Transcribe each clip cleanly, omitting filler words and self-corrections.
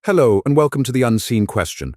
Hello, and welcome to the Unseen Question.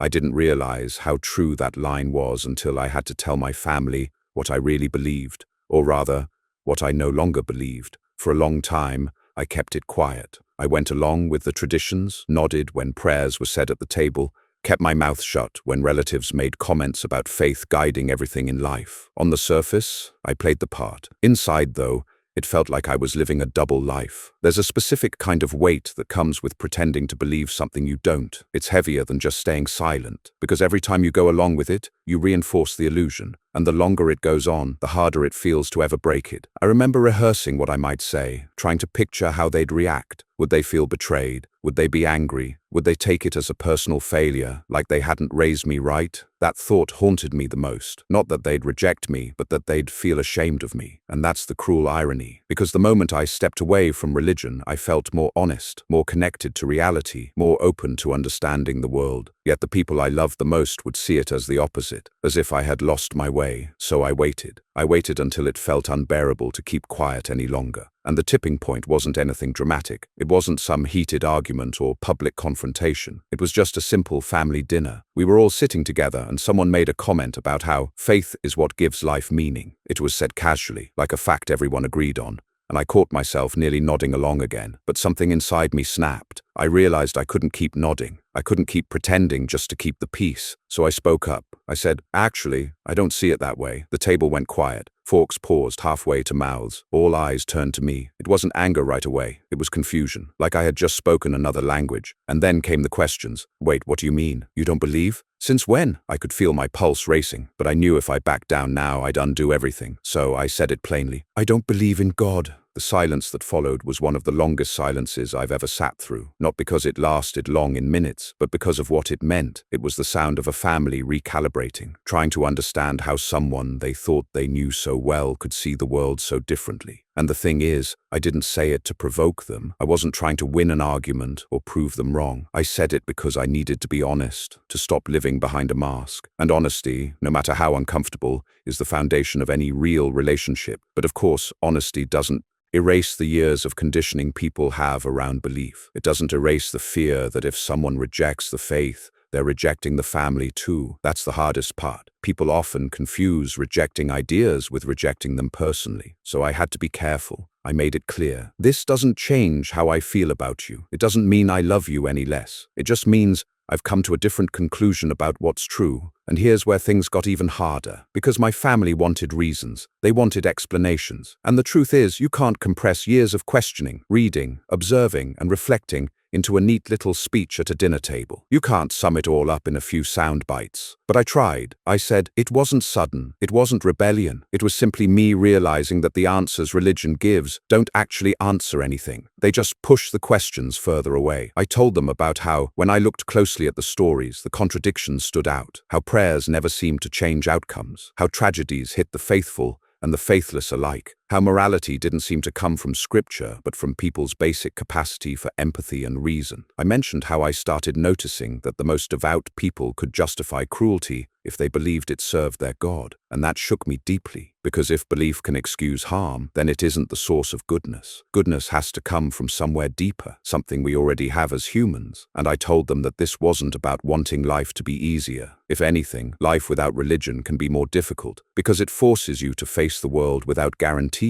I didn't realize how true that line was until I had to tell my family what I really believed, or rather, what I no longer believed. For a long time, I kept it quiet. I went along with the traditions, nodded when prayers were said at the table, kept my mouth shut when relatives made comments about faith guiding everything in life. On the surface, I played the part. Inside, though, it felt like I was living a double life. There's a specific kind of weight that comes with pretending to believe something you don't. It's heavier than just staying silent, because every time you go along with it, you reinforce the illusion. And the longer it goes on, the harder it feels to ever break it. I remember rehearsing what I might say, trying to picture how they'd react. Would they feel betrayed? Would they be angry? Would they take it as a personal failure, like they hadn't raised me right? That thought haunted me the most. Not that they'd reject me, but that they'd feel ashamed of me. And that's the cruel irony. Because the moment I stepped away from religion, I felt more honest, more connected to reality, more open to understanding the world. Yet the people I loved the most would see it as the opposite, as if I had lost my way. So I waited. I waited until it felt unbearable to keep quiet any longer. And the tipping point wasn't anything dramatic. It wasn't some heated argument or public confrontation. It was just a simple family dinner. We were all sitting together and someone made a comment about how faith is what gives life meaning. It was said casually, like a fact everyone agreed on. And I caught myself nearly nodding along again, but something inside me snapped. I realized I couldn't keep nodding. I couldn't keep pretending just to keep the peace. So I spoke up. I said, "Actually, I don't see it that way." The table went quiet. Forks paused halfway to mouths. All eyes turned to me. It wasn't anger right away. It was confusion, like I had just spoken another language. And then came the questions. "Wait, what do you mean? You don't believe? Since when?" I could feel my pulse racing, but I knew if I backed down now, I'd undo everything. So I said it plainly. "I don't believe in God." The silence that followed was one of the longest silences I've ever sat through, not because it lasted long in minutes, but because of what it meant. It was the sound of a family recalibrating, trying to understand how someone they thought they knew so well could see the world so differently. And the thing is, I didn't say it to provoke them. I wasn't trying to win an argument or prove them wrong. I said it because I needed to be honest, to stop living behind a mask. And honesty, no matter how uncomfortable, is the foundation of any real relationship. But of course, honesty doesn't erase the years of conditioning people have around belief. It doesn't erase the fear that if someone rejects the faith, they're rejecting the family too. That's the hardest part. People often confuse rejecting ideas with rejecting them personally. So I had to be careful. I made it clear. This doesn't change how I feel about you. It doesn't mean I love you any less. It just means I've come to a different conclusion about what's true. And here's where things got even harder. Because my family wanted reasons. They wanted explanations. And the truth is, you can't compress years of questioning, reading, observing, and reflecting into a neat little speech at a dinner table. You can't sum it all up in a few sound bites. But I tried. I said, it wasn't sudden. It wasn't rebellion. It was simply me realizing that the answers religion gives don't actually answer anything. They just push the questions further away. I told them about how, when I looked closely at the stories, the contradictions stood out. How prayers never seemed to change outcomes. How tragedies hit the faithful and the faithless alike. How morality didn't seem to come from scripture, but from people's basic capacity for empathy and reason. I mentioned how I started noticing that the most devout people could justify cruelty if they believed it served their God. And that shook me deeply, because if belief can excuse harm, then it isn't the source of goodness. Goodness has to come from somewhere deeper, something we already have as humans. And I told them that this wasn't about wanting life to be easier. If anything, life without religion can be more difficult, because it forces you to face the world without guarantees.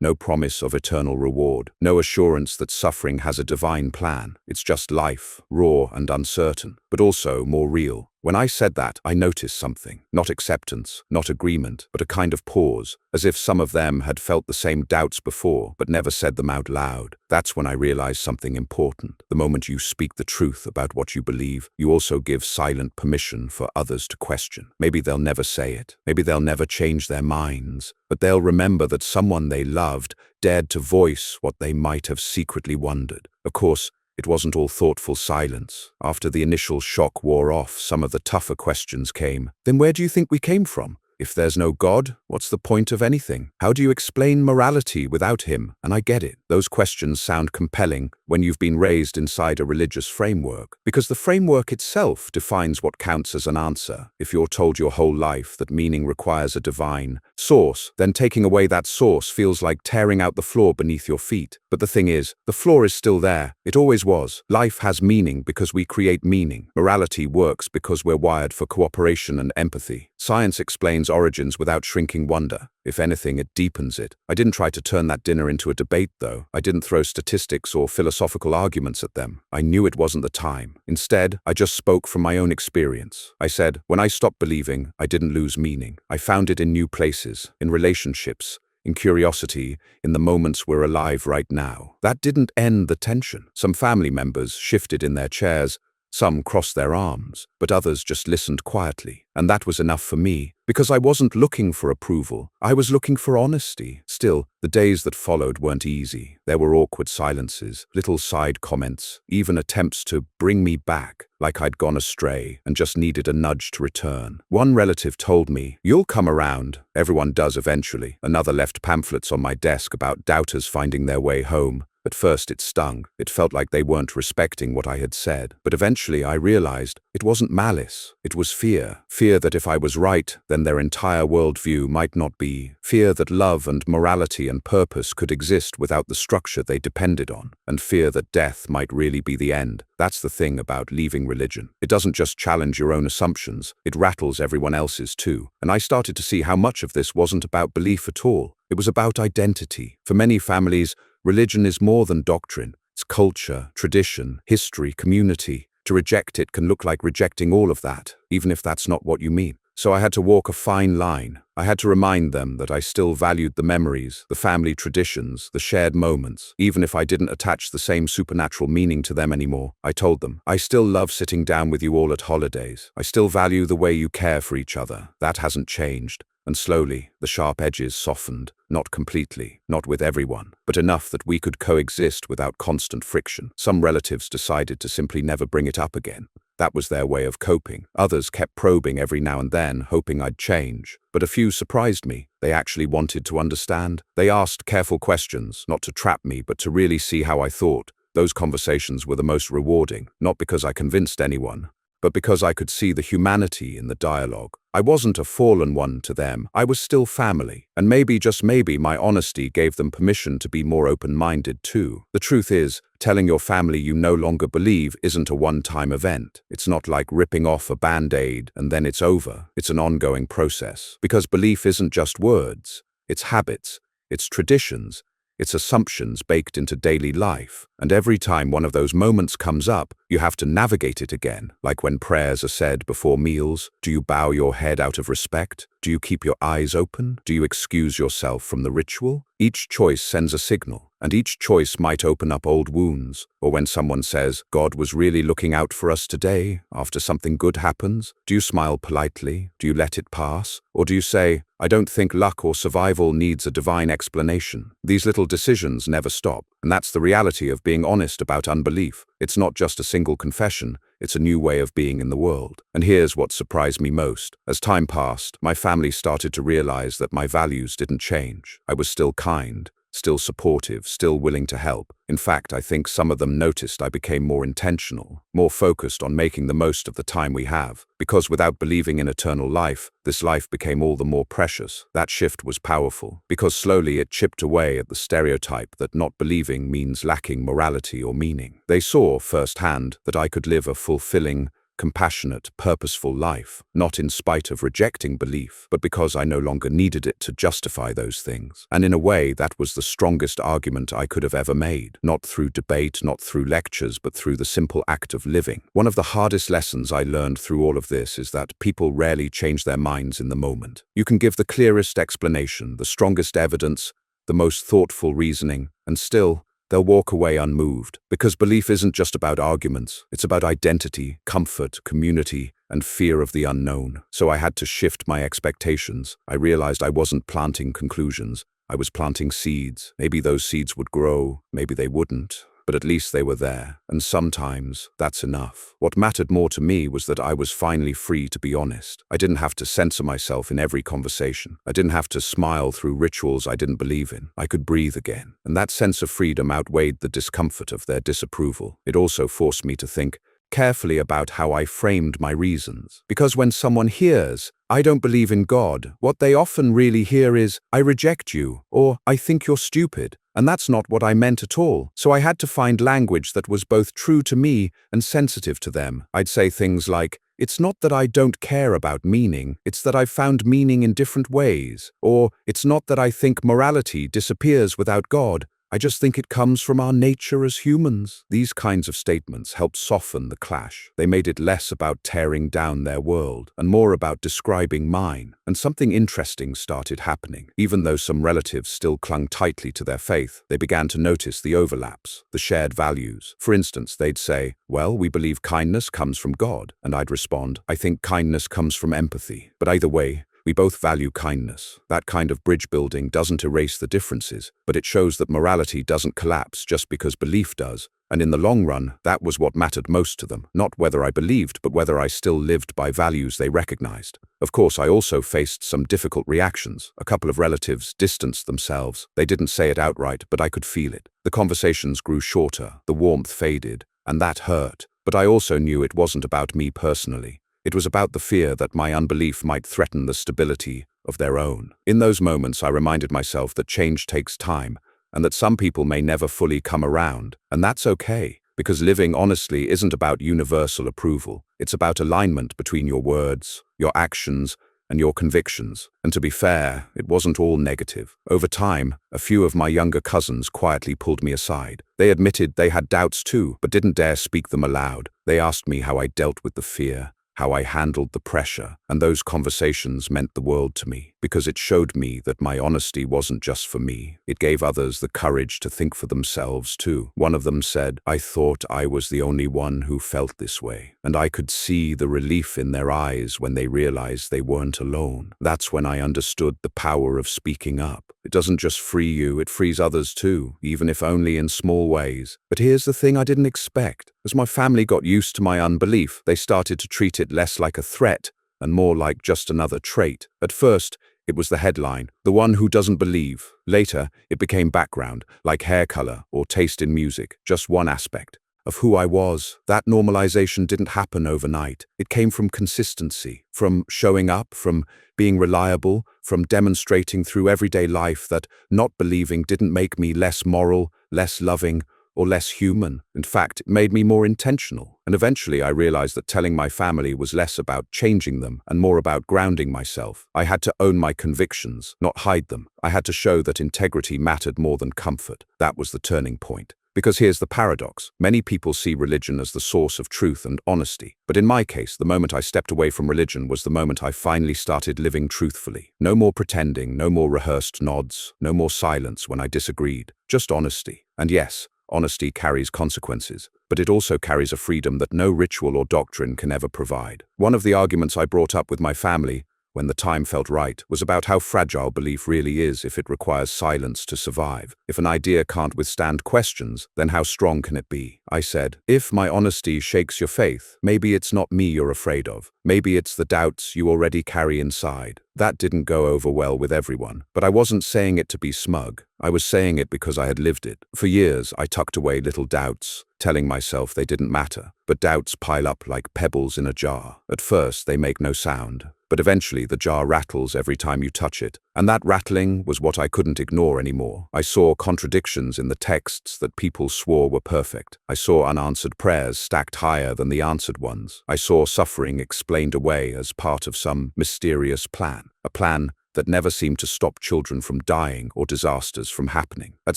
No promise of eternal reward, no assurance that suffering has a divine plan. It's just life, raw and uncertain, but also more real. When I said that, I noticed something. Not acceptance, not agreement, but a kind of pause, as if some of them had felt the same doubts before, but never said them out loud. That's when I realized something important. The moment you speak the truth about what you believe, you also give silent permission for others to question. Maybe they'll never say it. Maybe they'll never change their minds. But they'll remember that someone they loved dared to voice what they might have secretly wondered. Of course, it wasn't all thoughtful silence. After the initial shock wore off, some of the tougher questions came. Then where do you think we came from? If there's no God, what's the point of anything? How do you explain morality without him? And I get it. Those questions sound compelling when you've been raised inside a religious framework, because the framework itself defines what counts as an answer. If you're told your whole life that meaning requires a divine source, then taking away that source feels like tearing out the floor beneath your feet. But the thing is, the floor is still there. It always was. Life has meaning because we create meaning. Morality works because we're wired for cooperation and empathy. Science explains origins without shrinking wonder. If anything, it deepens it. I didn't try to turn that dinner into a debate, though. I didn't throw statistics or philosophical arguments at them. I knew it wasn't the time. Instead, I just spoke from my own experience. I said, when I stopped believing, I didn't lose meaning. I found it in new places, in relationships, in curiosity, in the moments we're alive right now. That didn't end the tension. Some family members shifted in their chairs, some crossed their arms, but others just listened quietly. And that was enough for me, because I wasn't looking for approval. I was looking for honesty. Still, the days that followed weren't easy. There were awkward silences, little side comments, even attempts to bring me back, like I'd gone astray and just needed a nudge to return. One relative told me, "You'll come around." Everyone does eventually. Another left pamphlets on my desk about doubters finding their way home. At first it stung. It felt like they weren't respecting what I had said. But eventually I realized it wasn't malice. It was fear. Fear that if I was right, then their entire worldview might not be. Fear that love and morality and purpose could exist without the structure they depended on. And fear that death might really be the end. That's the thing about leaving religion. It doesn't just challenge your own assumptions, it rattles everyone else's too. And I started to see how much of this wasn't about belief at all. It was about identity. For many families, religion is more than doctrine. It's culture, tradition, history, community. To reject it can look like rejecting all of that, even if that's not what you mean. So I had to walk a fine line. I had to remind them that I still valued the memories, the family traditions, the shared moments. Even if I didn't attach the same supernatural meaning to them anymore, I told them, I still love sitting down with you all at holidays. I still value the way you care for each other. That hasn't changed. And slowly, the sharp edges softened, not completely, not with everyone, but enough that we could coexist without constant friction. Some relatives decided to simply never bring it up again. That was their way of coping. Others kept probing every now and then, hoping I'd change. But a few surprised me. They actually wanted to understand. They asked careful questions, not to trap me, but to really see how I thought. Those conversations were the most rewarding, not because I convinced anyone, but because I could see the humanity in the dialogue. I wasn't a fallen one to them. I was still family. And maybe, just maybe, my honesty gave them permission to be more open-minded too. The truth is, telling your family you no longer believe isn't a one-time event. It's not like ripping off a band-aid and then it's over. It's an ongoing process. Because belief isn't just words. It's habits. It's traditions. It's assumptions baked into daily life. And every time one of those moments comes up, you have to navigate it again. Like when prayers are said before meals. Do you bow your head out of respect? Do you keep your eyes open? Do you excuse yourself from the ritual? Each choice sends a signal, and each choice might open up old wounds. Or when someone says, God was really looking out for us today, after something good happens, do you smile politely? Do you let it pass? Or do you say, I don't think luck or survival needs a divine explanation? These little decisions never stop, and that's the reality of being honest about unbelief. It's not just a single confession, it's a new way of being in the world. And here's what surprised me most. As time passed, my family started to realize that my values didn't change. I was still kind, still supportive, still willing to help. In fact, I think some of them noticed I became more intentional, more focused on making the most of the time we have. Because without believing in eternal life, this life became all the more precious. That shift was powerful, because slowly it chipped away at the stereotype that not believing means lacking morality or meaning. They saw firsthand that I could live a fulfilling, compassionate, purposeful life, not in spite of rejecting belief, but because I no longer needed it to justify those things. And in a way, that was the strongest argument I could have ever made. Not through debate, not through lectures, but through the simple act of living. One of the hardest lessons I learned through all of this is that people rarely change their minds in the moment. You can give the clearest explanation, the strongest evidence, the most thoughtful reasoning, and still, they'll walk away unmoved, because belief isn't just about arguments. It's about identity, comfort, community, and fear of the unknown. So I had to shift my expectations. I realized I wasn't planting conclusions. I was planting seeds. Maybe those seeds would grow, maybe they wouldn't. but at least they were there, and sometimes that's enough. What mattered more to me was that I was finally free to be honest. I didn't have to censor myself in every conversation. I didn't have to smile through rituals I didn't believe in. I could breathe again, and that sense of freedom outweighed the discomfort of their disapproval. It also forced me to think carefully about how I framed my reasons. Because when someone hears, "I don't believe in God," what they often really hear is, "I reject you," or "I think you're stupid." And that's not what I meant at all. So I had to find language that was both true to me and sensitive to them. I'd say things like, "It's not that I don't care about meaning, it's that I've found meaning in different ways." Or, "It's not that I think morality disappears without God, I just think it comes from our nature as humans." These kinds of statements helped soften the clash. They made it less about tearing down their world and more about describing mine. And something interesting started happening. Even though some relatives still clung tightly to their faith, they began to notice the overlaps, the shared values. For instance, they'd say, "Well, we believe kindness comes from God." And I'd respond, "I think kindness comes from empathy." But either way, we both value kindness. That kind of bridge building doesn't erase the differences, but it shows that morality doesn't collapse just because belief does. And in the long run, that was what mattered most to them. Not whether I believed, but whether I still lived by values they recognized. Of course, I also faced some difficult reactions. A couple of relatives distanced themselves. They didn't say it outright, but I could feel it. The conversations grew shorter, the warmth faded, and that hurt. But I also knew it wasn't about me personally. It was about the fear that my unbelief might threaten the stability of their own. In those moments, I reminded myself that change takes time, and that some people may never fully come around. And that's okay, because living honestly isn't about universal approval. It's about alignment between your words, your actions, and your convictions. And to be fair, it wasn't all negative. Over time, a few of my younger cousins quietly pulled me aside. They admitted they had doubts too, but didn't dare speak them aloud. They asked me how I dealt with the fear, how I handled the pressure, and those conversations meant the world to me, because it showed me that my honesty wasn't just for me. It gave others the courage to think for themselves too. One of them said, "I thought I was the only one who felt this way," and I could see the relief in their eyes when they realized they weren't alone. That's when I understood the power of speaking up. It doesn't just free you, it frees others too, even if only in small ways. But here's the thing I didn't expect. As my family got used to my unbelief, they started to treat it less like a threat and more like just another trait. At first, it was the headline, "The one who doesn't believe." Later, it became background, like hair color or taste in music, just one aspect of who I was. That normalization didn't happen overnight. It came from consistency, from showing up, from being reliable, from demonstrating through everyday life that not believing didn't make me less moral, less loving, or less human. In fact, it made me more intentional. And eventually I realized that telling my family was less about changing them and more about grounding myself. I had to own my convictions, not hide them. I had to show that integrity mattered more than comfort. That was the turning point. Because here's the paradox. Many people see religion as the source of truth and honesty. But in my case, the moment I stepped away from religion was the moment I finally started living truthfully. No more pretending, no more rehearsed nods, no more silence when I disagreed. Just honesty. And yes, honesty carries consequences, but it also carries a freedom that no ritual or doctrine can ever provide. One of the arguments I brought up with my family, when the time felt right, was about how fragile belief really is if it requires silence to survive. If an idea can't withstand questions, then how strong can it be? I said, "If my honesty shakes your faith, maybe it's not me you're afraid of. Maybe it's the doubts you already carry inside." That didn't go over well with everyone, but I wasn't saying it to be smug. I was saying it because I had lived it. For years, I tucked away little doubts, telling myself they didn't matter. But doubts pile up like pebbles in a jar. At first, they make no sound, but eventually the jar rattles every time you touch it. And that rattling was what I couldn't ignore anymore. I saw contradictions in the texts that people swore were perfect. I saw unanswered prayers stacked higher than the answered ones. I saw suffering explained away as part of some mysterious plan. A plan that never seemed to stop children from dying or disasters from happening. At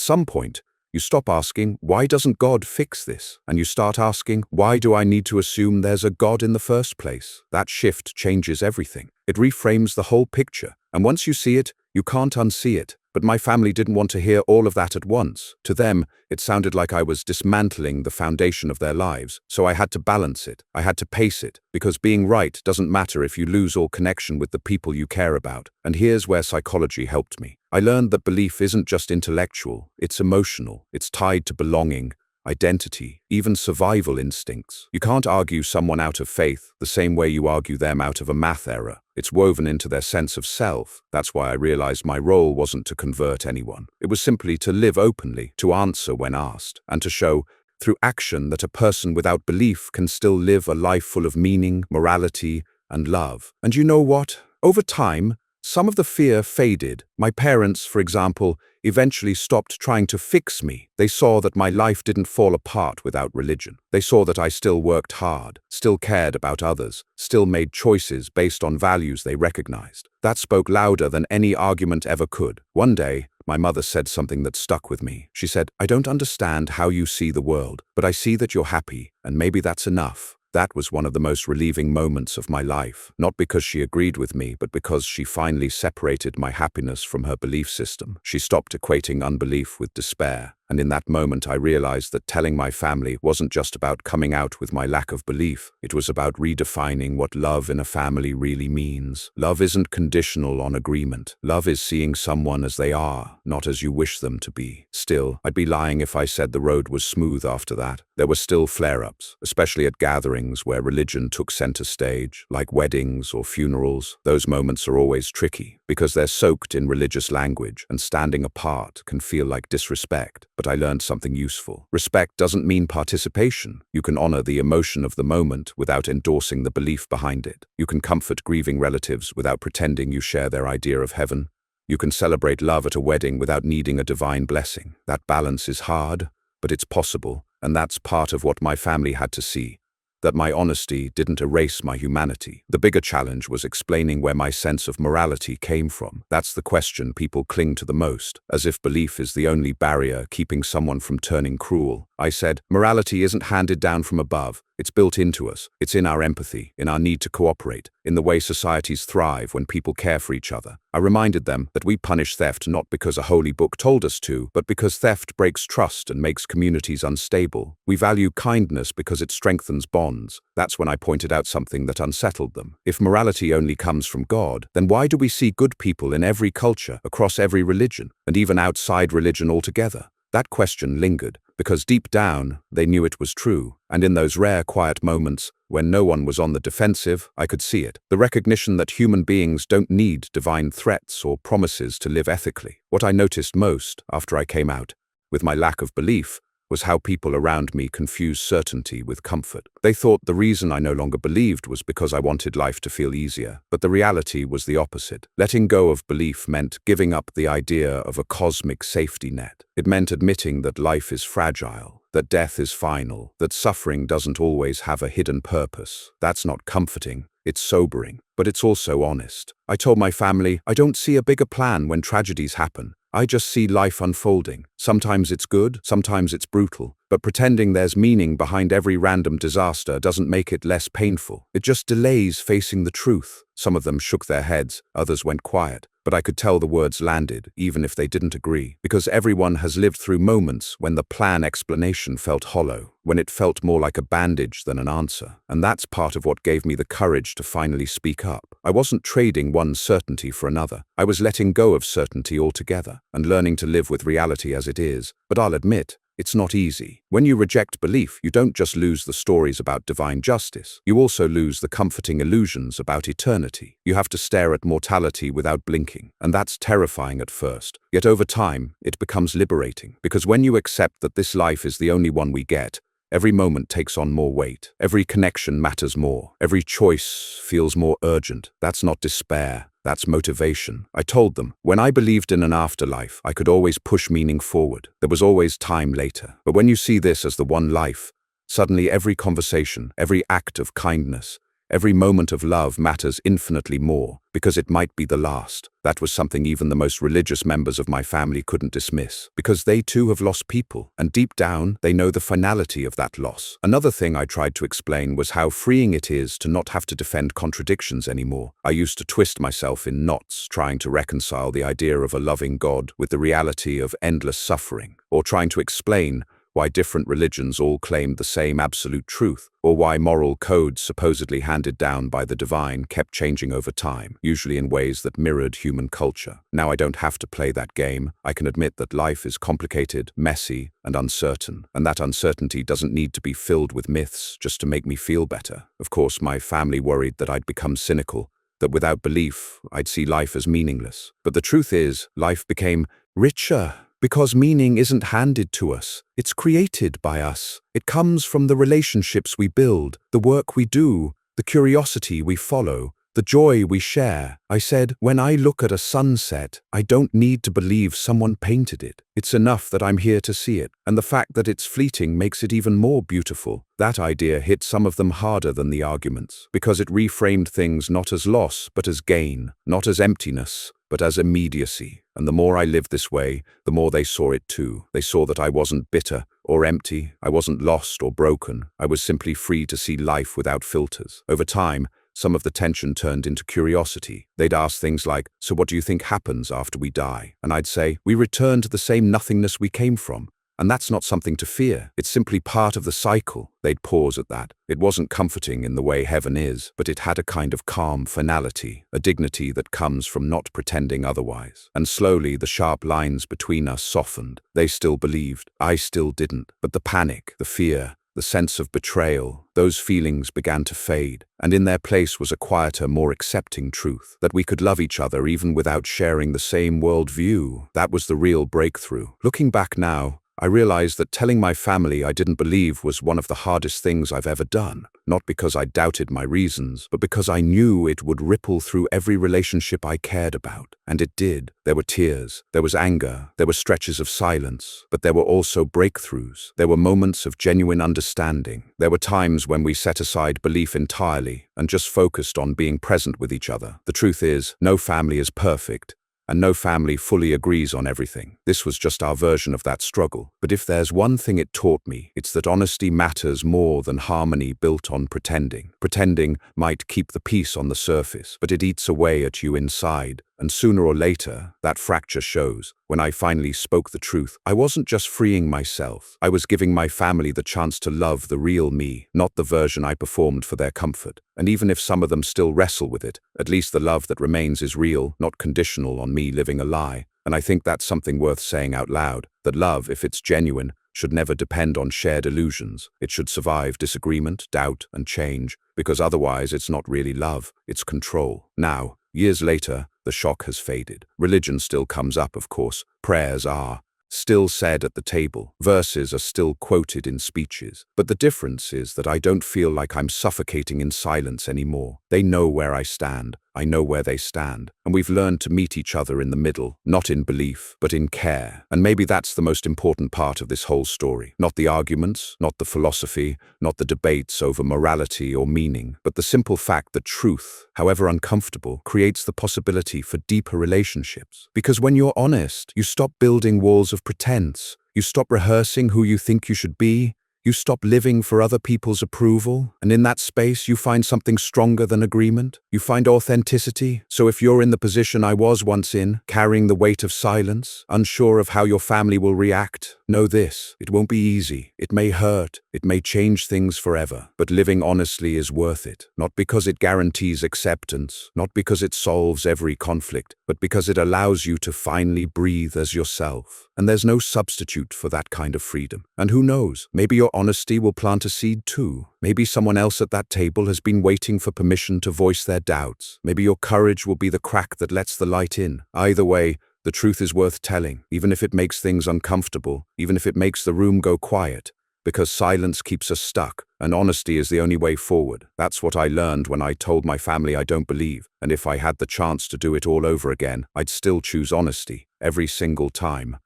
some point, you stop asking, "Why doesn't God fix this?" And you start asking, "Why do I need to assume there's a God in the first place?" That shift changes everything. It reframes the whole picture. And once you see it, you can't unsee it. But my family didn't want to hear all of that at once. To them, it sounded like I was dismantling the foundation of their lives. So I had to balance it. I had to pace it. Because being right doesn't matter if you lose all connection with the people you care about. And here's where psychology helped me. I learned that belief isn't just intellectual, it's emotional. It's tied to belonging, identity, even survival instincts. You can't argue someone out of faith the same way you argue them out of a math error. It's woven into their sense of self. That's why I realized my role wasn't to convert anyone. It was simply to live openly, to answer when asked, and to show through action that a person without belief can still live a life full of meaning, morality, and love. And you know what? Over time, some of the fear faded. My parents, for example, eventually stopped trying to fix me. They saw that my life didn't fall apart without religion. They saw that I still worked hard, still cared about others, still made choices based on values they recognized. That spoke louder than any argument ever could. One day, my mother said something that stuck with me. She said, "I don't understand how you see the world, but I see that you're happy, and maybe that's enough." That was one of the most relieving moments of my life, not because she agreed with me, but because she finally separated my happiness from her belief system. She stopped equating unbelief with despair. And in that moment, I realized that telling my family wasn't just about coming out with my lack of belief. It was about redefining what love in a family really means. Love isn't conditional on agreement. Love is seeing someone as they are, not as you wish them to be. Still, I'd be lying if I said the road was smooth after that. There were still flare-ups, especially at gatherings where religion took center stage, like weddings or funerals. Those moments are always tricky because they're soaked in religious language, and standing apart can feel like disrespect. But I learned something useful. Respect doesn't mean participation. You can honor the emotion of the moment without endorsing the belief behind it. You can comfort grieving relatives without pretending you share their idea of heaven. You can celebrate love at a wedding without needing a divine blessing. That balance is hard, but it's possible, and that's part of what my family had to see. That my honesty didn't erase my humanity. The bigger challenge was explaining where my sense of morality came from. That's the question people cling to the most, as if belief is the only barrier keeping someone from turning cruel. I said, morality isn't handed down from above. It's built into us. It's in our empathy, in our need to cooperate, in the way societies thrive when people care for each other. I reminded them that we punish theft not because a holy book told us to, but because theft breaks trust and makes communities unstable. We value kindness because it strengthens bonds. That's when I pointed out something that unsettled them. If morality only comes from God, then why do we see good people in every culture, across every religion, and even outside religion altogether? That question lingered, because deep down, they knew it was true. And in those rare, quiet moments, when no one was on the defensive, I could see it. The recognition that human beings don't need divine threats or promises to live ethically. What I noticed most, after I came out, with my lack of belief, was how people around me confused certainty with comfort. They thought the reason I no longer believed was because I wanted life to feel easier, but the reality was the opposite. Letting go of belief meant giving up the idea of a cosmic safety net. It meant admitting that life is fragile, that death is final, that suffering doesn't always have a hidden purpose. That's not comforting. It's sobering, but it's also honest. I told my family, I don't see a bigger plan when tragedies happen. I just see life unfolding. Sometimes it's good, sometimes it's brutal, but pretending there's meaning behind every random disaster doesn't make it less painful. It just delays facing the truth. Some of them shook their heads, others went quiet, but I could tell the words landed, even if they didn't agree, because everyone has lived through moments when the plan explanation felt hollow, when it felt more like a bandage than an answer. And that's part of what gave me the courage to finally speak up. I wasn't trading one certainty for another. I was letting go of certainty altogether and learning to live with reality as it is. But I'll admit, it's not easy. When you reject belief, you don't just lose the stories about divine justice. You also lose the comforting illusions about eternity. You have to stare at mortality without blinking. And that's terrifying at first. Yet over time, it becomes liberating. Because when you accept that this life is the only one we get, every moment takes on more weight. Every connection matters more. Every choice feels more urgent. That's not despair. That's motivation. I told them, when I believed in an afterlife, I could always push meaning forward. There was always time later. But when you see this as the one life, suddenly every conversation, every act of kindness, every moment of love matters infinitely more, because it might be the last. That was something even the most religious members of my family couldn't dismiss, because they too have lost people, and deep down, they know the finality of that loss. Another thing I tried to explain was how freeing it is to not have to defend contradictions anymore. I used to twist myself in knots, trying to reconcile the idea of a loving God with the reality of endless suffering, or trying to explain why different religions all claimed the same absolute truth, or why moral codes supposedly handed down by the divine kept changing over time, usually in ways that mirrored human culture. Now I don't have to play that game. I can admit that life is complicated, messy, and uncertain, and that uncertainty doesn't need to be filled with myths just to make me feel better. Of course, my family worried that I'd become cynical, that without belief, I'd see life as meaningless. But the truth is, life became richer because meaning isn't handed to us. It's created by us. It comes from the relationships we build, the work we do, the curiosity we follow, the joy we share. I said, when I look at a sunset, I don't need to believe someone painted it. It's enough that I'm here to see it, and the fact that it's fleeting makes it even more beautiful. That idea hit some of them harder than the arguments, because it reframed things not as loss, but as gain, not as emptiness, but as immediacy. And the more I lived this way, the more they saw it too. They saw that I wasn't bitter or empty, I wasn't lost or broken, I was simply free to see life without filters. Over time, some of the tension turned into curiosity. They'd ask things like, so what do you think happens after we die? And I'd say, we return to the same nothingness we came from. And that's not something to fear. It's simply part of the cycle. They'd pause at that. It wasn't comforting in the way heaven is, but it had a kind of calm finality, a dignity that comes from not pretending otherwise. And slowly, the sharp lines between us softened. They still believed. I still didn't. But the panic, the fear, the sense of betrayal, those feelings began to fade, and in their place was a quieter, more accepting truth, that we could love each other even without sharing the same worldview. That was the real breakthrough. Looking back now, I realized that telling my family I didn't believe was one of the hardest things I've ever done, not because I doubted my reasons, but because I knew it would ripple through every relationship I cared about. And it did. There were tears, there was anger, there were stretches of silence, but there were also breakthroughs. There were moments of genuine understanding. There were times when we set aside belief entirely and just focused on being present with each other. The truth is, no family is perfect, and no family fully agrees on everything. This was just our version of that struggle. But if there's one thing it taught me, it's that honesty matters more than harmony built on pretending. Pretending might keep the peace on the surface, but it eats away at you inside. And sooner or later, that fracture shows. When I finally spoke the truth, I wasn't just freeing myself. I was giving my family the chance to love the real me, not the version I performed for their comfort. And even if some of them still wrestle with it, at least the love that remains is real, not conditional on me living a lie. And I think that's something worth saying out loud, that love, if it's genuine, should never depend on shared illusions. It should survive disagreement, doubt, and change, because otherwise it's not really love, it's control. Now, years later, the shock has faded. Religion still comes up, of course. Prayers are still said at the table. Verses are still quoted in speeches. But the difference is that I don't feel like I'm suffocating in silence anymore. They know where I stand. I know where they stand. And we've learned to meet each other in the middle, not in belief, but in care. And maybe that's the most important part of this whole story. Not the arguments, not the philosophy, not the debates over morality or meaning, but the simple fact that truth, however uncomfortable, creates the possibility for deeper relationships. Because when you're honest, you stop building walls of pretense. You stop rehearsing who you think you should be. You stop living for other people's approval, and in that space you find something stronger than agreement. You find authenticity. So if you're in the position I was once in, carrying the weight of silence, unsure of how your family will react, know this: it won't be easy. It may hurt. It may change things forever. But living honestly is worth it. Not because it guarantees acceptance, not because it solves every conflict, but because it allows you to finally breathe as yourself. And there's no substitute for that kind of freedom. And who knows, maybe your honesty will plant a seed too. Maybe someone else at that table has been waiting for permission to voice their doubts. Maybe your courage will be the crack that lets the light in. Either way, the truth is worth telling, even if it makes things uncomfortable, even if it makes the room go quiet. Because silence keeps us stuck, and honesty is the only way forward. That's what I learned when I told my family I don't believe, and if I had the chance to do it all over again, I'd still choose honesty, every single time.